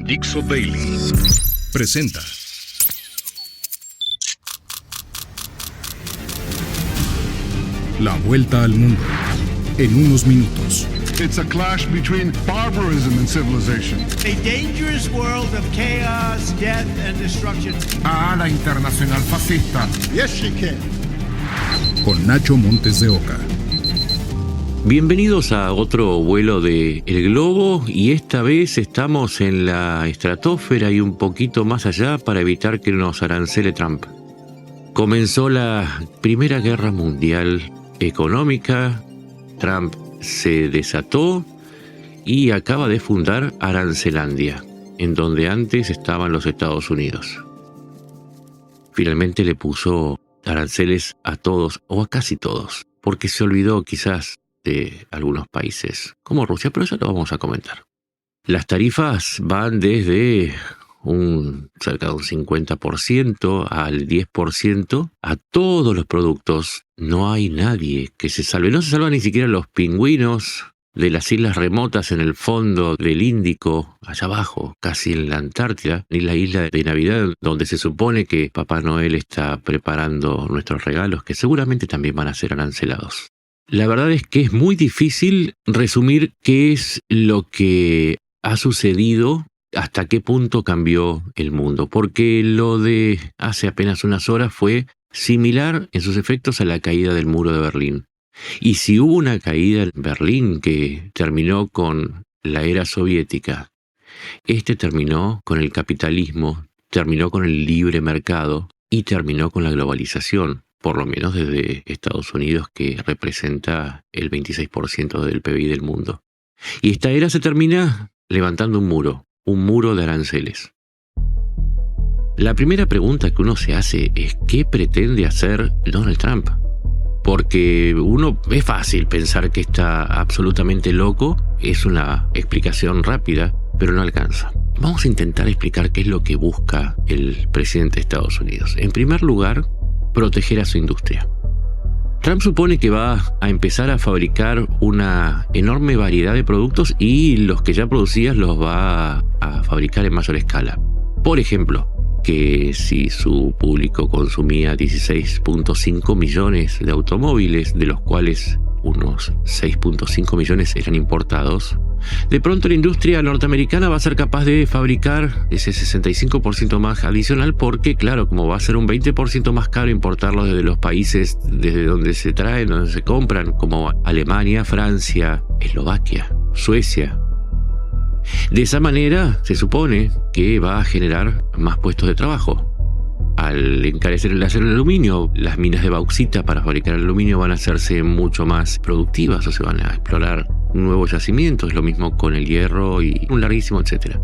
Dixo Daily presenta La Vuelta al Mundo en unos minutos. It's a clash between barbarism and civilization. A dangerous world of chaos, death and destruction. La internacional fascista. Yes, she can. Con Nacho Montes de Oca. Bienvenidos a otro vuelo de El Globo, y esta vez estamos en la estratosfera y un poquito más allá para evitar que nos arancele Trump. Comenzó la Primera Guerra Mundial económica, Trump se desató y acaba de fundar Arancelandia, en donde antes estaban los Estados Unidos. Finalmente le puso aranceles a todos, o a casi todos, porque se olvidó quizás de algunos países, como Rusia, pero eso lo vamos a comentar. Las tarifas van desde cerca de un 50% al 10% a todos los productos. No hay nadie que se salve. No se salvan ni siquiera los pingüinos de las islas remotas en el fondo del Índico, allá abajo, casi en la Antártida, ni la isla de Navidad, donde se supone que Papá Noel está preparando nuestros regalos, que seguramente también van a ser arancelados. La verdad es que es muy difícil resumir qué es lo que ha sucedido, hasta qué punto cambió el mundo, porque lo de hace apenas unas horas fue similar en sus efectos a la caída del muro de Berlín. Y si hubo una caída en Berlín que terminó con la era soviética, terminó con el capitalismo, terminó con el libre mercado y terminó con la globalización, por lo menos desde Estados Unidos, que representa el 26% del PBI del mundo. Y esta era se termina levantando un muro de aranceles. La primera pregunta que uno se hace es ¿qué pretende hacer Donald Trump? Porque es fácil pensar que está absolutamente loco, es una explicación rápida, pero no alcanza. Vamos a intentar explicar qué es lo que busca el presidente de Estados Unidos. En primer lugar, proteger a su industria. Trump supone que va a empezar a fabricar una enorme variedad de productos y los que ya producía los va a fabricar en mayor escala. Por ejemplo, que si su público consumía 16.5 millones de automóviles, de los cuales unos 6.5 millones eran importados, de pronto la industria norteamericana va a ser capaz de fabricar ese 65% más adicional, porque claro, como va a ser un 20% más caro importarlos desde los países desde donde se traen, donde se compran, como Alemania, Francia, Eslovaquia, Suecia. De esa manera se supone que va a generar más puestos de trabajo. Al encarecer el acero y el aluminio, las minas de bauxita para fabricar el aluminio van a hacerse mucho más productivas, o se van a explorar nuevos yacimientos, lo mismo con el hierro y un larguísimo etcétera.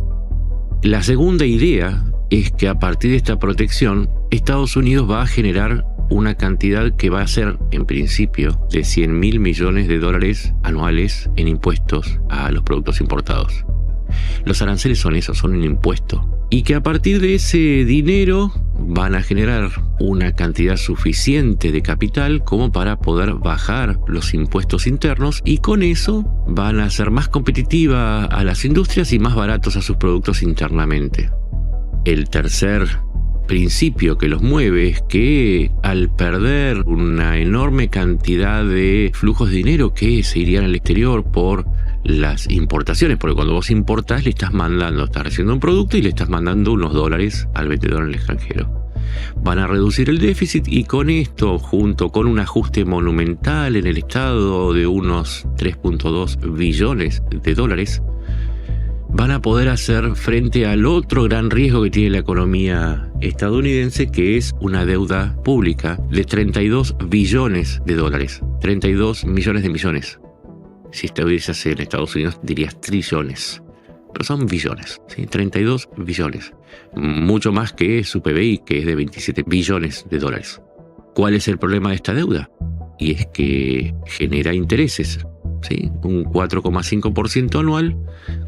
La segunda idea es que a partir de esta protección, Estados Unidos va a generar una cantidad que va a ser, en principio, de $100.000 millones anuales en impuestos a los productos importados. Los aranceles son eso, son un impuesto. Y que a partir de ese dinero van a generar una cantidad suficiente de capital como para poder bajar los impuestos internos, y con eso van a hacer más competitiva a las industrias y más baratos a sus productos internamente. El tercer principio que los mueve es que al perder una enorme cantidad de flujos de dinero que se irían al exterior por las importaciones, porque cuando vos importás estás recibiendo un producto y le estás mandando unos dólares al vendedor en el extranjero. Van a reducir el déficit, y con esto, junto con un ajuste monumental en el Estado de unos 3.2 billones de dólares, van a poder hacer frente al otro gran riesgo que tiene la economía estadounidense, que es una deuda pública de 32 billones de dólares. 32 millones de millones. Si estuvieses en Estados Unidos dirías trillones, pero son billones, ¿sí? 32 billones. Mucho más que su PBI, que es de 27 billones de dólares. ¿Cuál es el problema de esta deuda? Y es que genera intereses, ¿sí? Un 4,5% anual,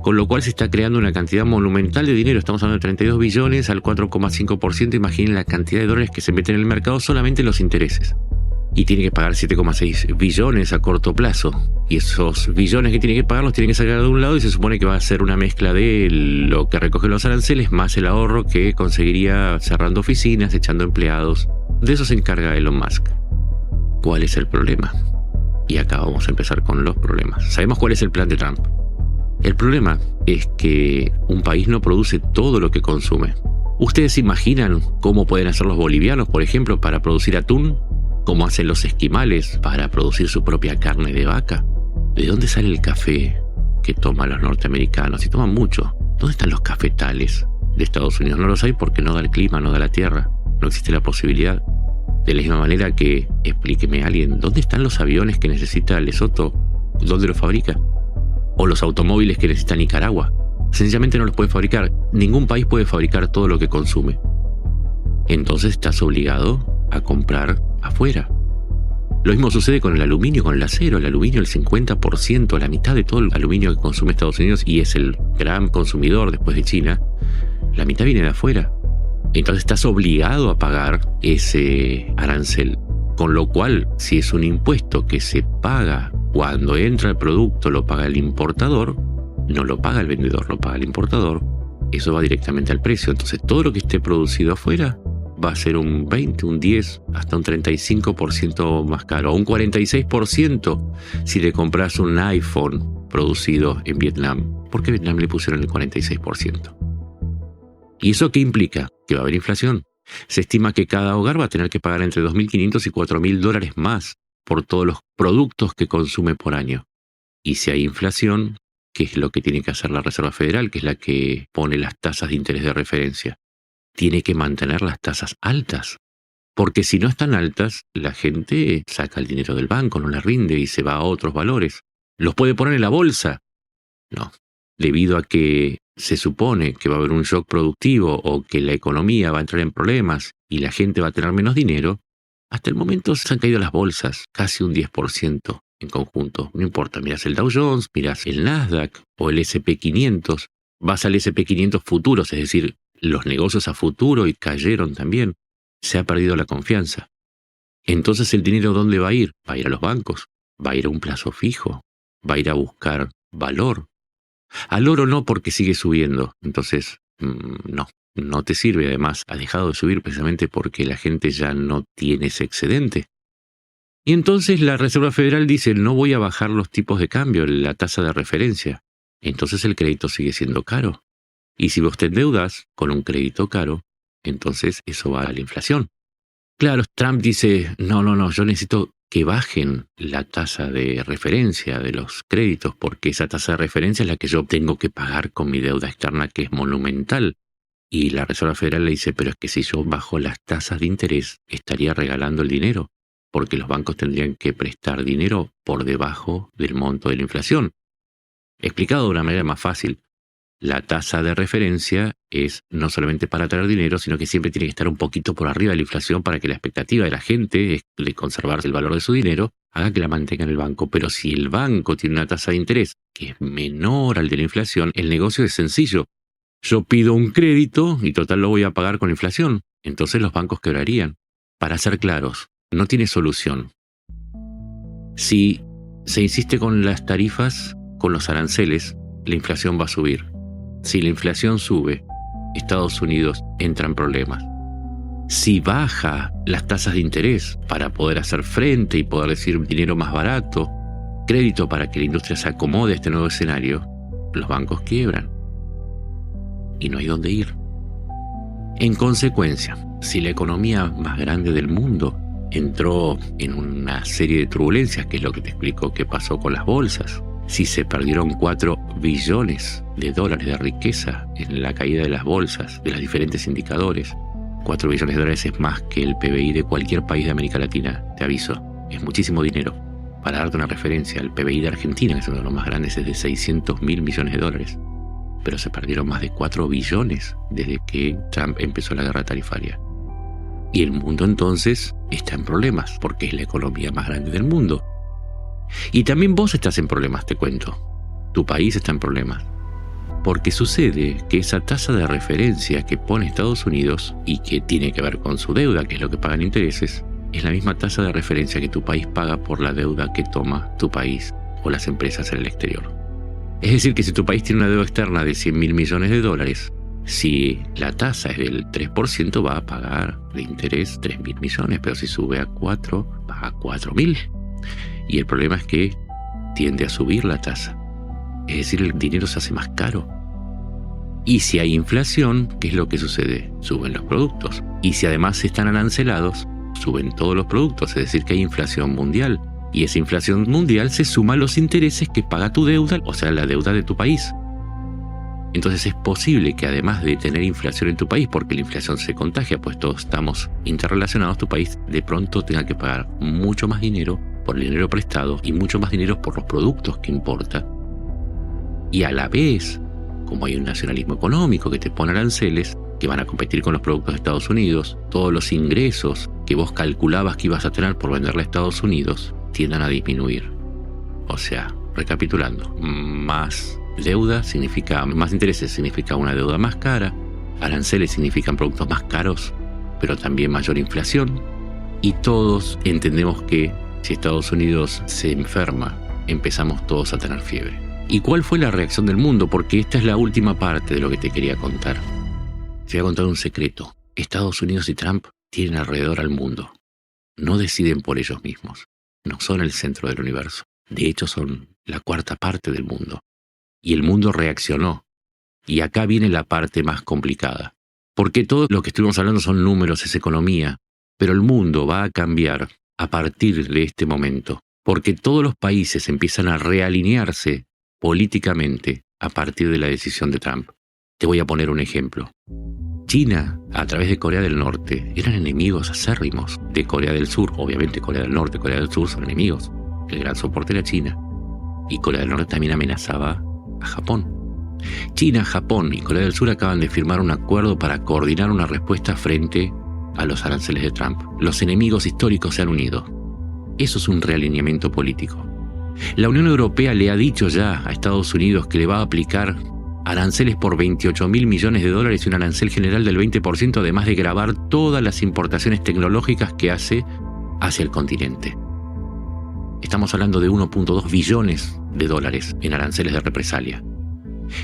con lo cual se está creando una cantidad monumental de dinero. Estamos hablando de 32 billones al 4,5%. Imaginen la cantidad de dólares que se meten en el mercado solamente en los intereses. y tiene que pagar 7,6 billones a corto plazo. Y esos billones que tiene que pagar los tiene que sacar de un lado y se supone que va a ser una mezcla de lo que recogen los aranceles más el ahorro que conseguiría cerrando oficinas, echando empleados. De eso se encarga Elon Musk. ¿Cuál es el problema? Y acá vamos a empezar con los problemas. Sabemos cuál es el plan de Trump. El problema es que un país no produce todo lo que consume. ¿Ustedes se imaginan cómo pueden hacer los bolivianos, por ejemplo, para producir atún? ¿Cómo hacen los esquimales para producir su propia carne de vaca? ¿De dónde sale el café que toman los norteamericanos? Y toman mucho. ¿Dónde están los cafetales de Estados Unidos? No los hay porque no da el clima, no da la tierra. No existe la posibilidad. De la misma manera que, explíqueme a alguien, ¿dónde están los aviones que necesita Lesoto? ¿Dónde los fabrica? ¿O los automóviles que necesita Nicaragua? Sencillamente no los puede fabricar. Ningún país puede fabricar todo lo que consume. Entonces estás obligado a comprar afuera. Lo mismo sucede con el aluminio, con el acero. El aluminio, el 50%, la mitad de todo el aluminio que consume Estados Unidos, y es el gran consumidor después de China, la mitad viene de afuera. Entonces estás obligado a pagar ese arancel. Con lo cual, si es un impuesto que se paga cuando entra el producto, lo paga el importador, no lo paga el vendedor, lo paga el importador, eso va directamente al precio. Entonces todo lo que esté producido afuera va a ser un 20, un 10, hasta un 35% más caro, o un 46% si le compras un iPhone producido en Vietnam. ¿Por qué Vietnam le pusieron el 46%? ¿Y eso qué implica? Que va a haber inflación. Se estima que cada hogar va a tener que pagar entre $2.500 y $4.000 más por todos los productos que consume por año. Y si hay inflación, ¿qué es lo que tiene que hacer la Reserva Federal, que es la que pone las tasas de interés de referencia? Tiene que mantener las tasas altas, porque si no están altas, la gente saca el dinero del banco, no le rinde y se va a otros valores. ¿Los puede poner en la bolsa? No, debido a que se supone que va a haber un shock productivo o que la economía va a entrar en problemas y la gente va a tener menos dinero, hasta el momento se han caído las bolsas, casi un 10% en conjunto. No importa, miras el Dow Jones, miras el Nasdaq o el S&P 500, vas al S&P 500 futuros, es decir, los negocios a futuro, y cayeron también. Se ha perdido la confianza. Entonces, ¿el dinero dónde va a ir? Va a ir a los bancos, va a ir a un plazo fijo, va a ir a buscar valor. Al oro no, porque sigue subiendo. Entonces, no te sirve. Además, ha dejado de subir precisamente porque la gente ya no tiene ese excedente. Y entonces la Reserva Federal dice, no voy a bajar los tipos de cambio, la tasa de referencia. Entonces el crédito sigue siendo caro. Y si vos te endeudas con un crédito caro, entonces eso va a la inflación. Claro, Trump dice, no, yo necesito que bajen la tasa de referencia de los créditos, porque esa tasa de referencia es la que yo tengo que pagar con mi deuda externa, que es monumental. Y la Reserva Federal le dice, pero es que si yo bajo las tasas de interés, estaría regalando el dinero, porque los bancos tendrían que prestar dinero por debajo del monto de la inflación. Explicado de una manera más fácil, la tasa de referencia es no solamente para traer dinero, sino que siempre tiene que estar un poquito por arriba de la inflación para que la expectativa de la gente de conservar el valor de su dinero haga que la mantenga en el banco. Pero si el banco tiene una tasa de interés que es menor al de la inflación, el negocio es sencillo. Yo pido un crédito y total lo voy a pagar con inflación. Entonces los bancos quebrarían. Para ser claros, no tiene solución. Si se insiste con las tarifas, con los aranceles, la inflación va a subir. Si la inflación sube, Estados Unidos entra en problemas. Si baja las tasas de interés para poder hacer frente y poder decir dinero más barato, crédito para que la industria se acomode a este nuevo escenario, los bancos quiebran. Y no hay dónde ir. En consecuencia, si la economía más grande del mundo entró en una serie de turbulencias, que es lo que te explico que pasó con las bolsas, si se perdieron 4 billones de dólares de riqueza en la caída de las bolsas, de los diferentes indicadores, 4 billones de dólares es más que el PBI de cualquier país de América Latina, te aviso, es muchísimo dinero. Para darte una referencia, el PBI de Argentina, que es uno de los más grandes, es de 600.000 millones de dólares. Pero se perdieron más de 4 billones desde que Trump empezó la guerra tarifaria. Y el mundo entonces está en problemas, porque es la economía más grande del mundo. Y también vos estás en problemas, te cuento. Tu país está en problemas. Porque sucede que esa tasa de referencia que pone Estados Unidos y que tiene que ver con su deuda, que es lo que pagan intereses, es la misma tasa de referencia que tu país paga por la deuda que toma tu país o las empresas en el exterior. Es decir, que si tu país tiene una deuda externa de 100.000 millones de dólares, si la tasa es del 3%, va a pagar de interés 3.000 millones, pero si sube a 4, paga 4.000. Y el problema es que tiende a subir la tasa. Es decir, el dinero se hace más caro. Y si hay inflación, ¿qué es lo que sucede? Suben los productos. Y si además están arancelados, suben todos los productos. Es decir, que hay inflación mundial. Y esa inflación mundial se suma a los intereses que paga tu deuda, o sea, la deuda de tu país. Entonces es posible que además de tener inflación en tu país, porque la inflación se contagia, pues todos estamos interrelacionados, tu país de pronto tenga que pagar mucho más dinero por el dinero prestado y mucho más dinero por los productos que importa. Y a la vez, como hay un nacionalismo económico que te pone aranceles, que van a competir con los productos de Estados Unidos, todos los ingresos que vos calculabas que ibas a tener por venderle a Estados Unidos tiendan a disminuir. O sea, recapitulando, más deuda significa más intereses, significa una deuda más cara, aranceles significan productos más caros, pero también mayor inflación, y todos entendemos que si Estados Unidos se enferma, empezamos todos a tener fiebre. ¿Y cuál fue la reacción del mundo? Porque esta es la última parte de lo que te quería contar. Te voy a contar un secreto. Estados Unidos y Trump tienen alrededor al mundo. No deciden por ellos mismos. No son el centro del universo. De hecho, son la cuarta parte del mundo. Y el mundo reaccionó. Y acá viene la parte más complicada. Porque todo lo que estuvimos hablando son números, es economía. Pero el mundo va a cambiar a partir de este momento. Porque todos los países empiezan a realinearse políticamente a partir de la decisión de Trump. Te voy a poner un ejemplo. China, a través de Corea del Norte, eran enemigos acérrimos de Corea del Sur. Obviamente Corea del Norte y Corea del Sur son enemigos. El gran soporte era China. Y Corea del Norte también amenazaba a Japón. China, Japón y Corea del Sur acaban de firmar un acuerdo para coordinar una respuesta frente a los aranceles de Trump. Los enemigos históricos se han unido. Eso es un realineamiento político. La Unión Europea le ha dicho ya a Estados Unidos que le va a aplicar aranceles por 28.000 millones de dólares y un arancel general del 20%, además de gravar todas las importaciones tecnológicas que hace hacia el continente. Estamos hablando de 1.2 billones de dólares en aranceles de represalia.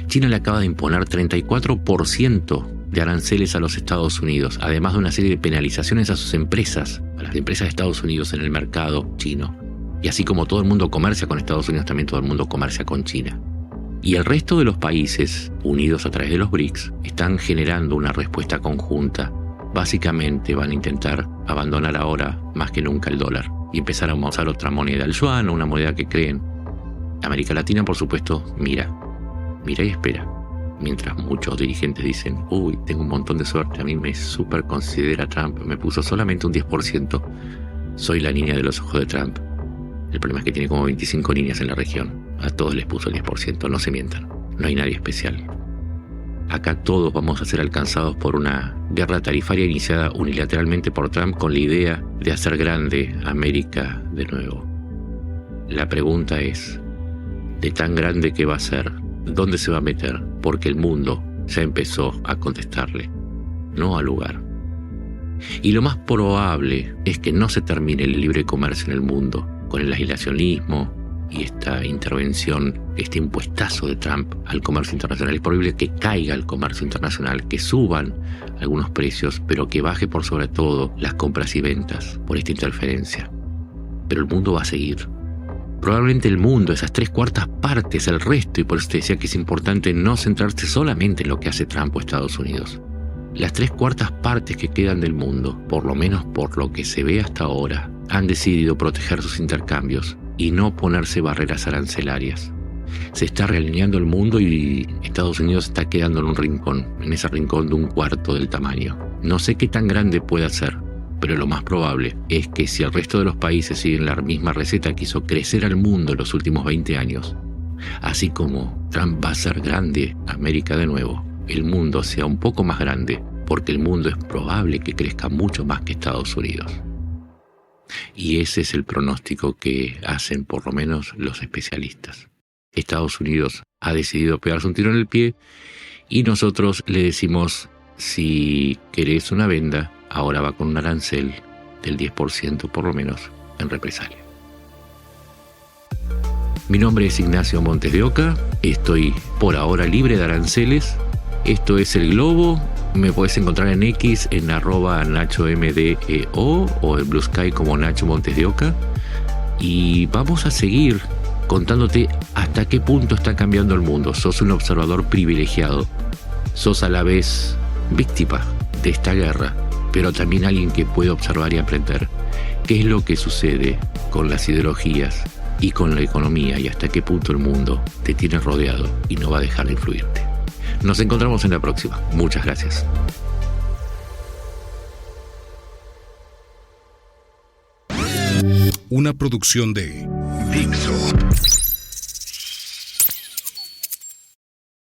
China le acaba de imponer 34% de aranceles a los Estados Unidos, además de una serie de penalizaciones a sus empresas, a las empresas de Estados Unidos en el mercado chino. Y así como todo el mundo comercia con Estados Unidos, también todo el mundo comercia con China. Y el resto de los países, unidos a través de los BRICS, están generando una respuesta conjunta. Básicamente van a intentar abandonar ahora más que nunca el dólar y empezar a usar otra moneda, el yuan, una moneda que creen. América Latina, por supuesto, mira y espera. Mientras muchos dirigentes dicen, uy, tengo un montón de suerte, a mí me super considera Trump, me puso solamente un 10%, soy la niña de los ojos de Trump. El problema es que tiene como 25 niñas en la región. A todos les puso el 10%, no se mientan. No hay nadie especial. Acá todos vamos a ser alcanzados por una guerra tarifaria iniciada unilateralmente por Trump con la idea de hacer grande América de nuevo. La pregunta es, ¿de tan grande que va a ser? ¿Dónde se va a meter? Porque el mundo ya empezó a contestarle, no al lugar. Y lo más probable es que no se termine el libre comercio en el mundo con el aislacionismo y esta intervención, este impuestazo de Trump al comercio internacional. Es probable que caiga el comercio internacional, que suban algunos precios, pero que baje por sobre todo las compras y ventas por esta interferencia. Pero el mundo va a seguir. Probablemente el mundo, esas 3/4 partes, el resto, y por eso te decía que es importante no centrarse solamente en lo que hace Trump o Estados Unidos. Las 3/4 partes que quedan del mundo, por lo menos por lo que se ve hasta ahora, han decidido proteger sus intercambios y no ponerse barreras arancelarias. Se está realineando el mundo y Estados Unidos está quedando en un rincón, en ese rincón de 1/4 del tamaño. No sé qué tan grande puede ser, pero lo más probable es que si el resto de los países siguen la misma receta que hizo crecer al mundo en los últimos 20 años, así como Trump va a hacer grande América de nuevo, el mundo sea un poco más grande, porque el mundo es probable que crezca mucho más que Estados Unidos. Y ese es el pronóstico que hacen por lo menos los especialistas. Estados Unidos ha decidido pegarse un tiro en el pie y nosotros le decimos, si querés una venda, ahora va con un arancel del 10% por lo menos en represalia. Mi nombre es Ignacio Montes de Oca, estoy por ahora libre de aranceles. Esto es El Globo. Me puedes encontrar en X en @NachoMDEO o en Blue Sky como Nacho Montes de Oca. Y vamos a seguir contándote hasta qué punto está cambiando el mundo. Sos un observador privilegiado. Sos a la vez víctima de esta guerra, pero también alguien que puede observar y aprender qué es lo que sucede con las ideologías y con la economía y hasta qué punto el mundo te tiene rodeado y no va a dejar de influirte. Nos encontramos en la próxima. Muchas gracias. Una producción de Dixo.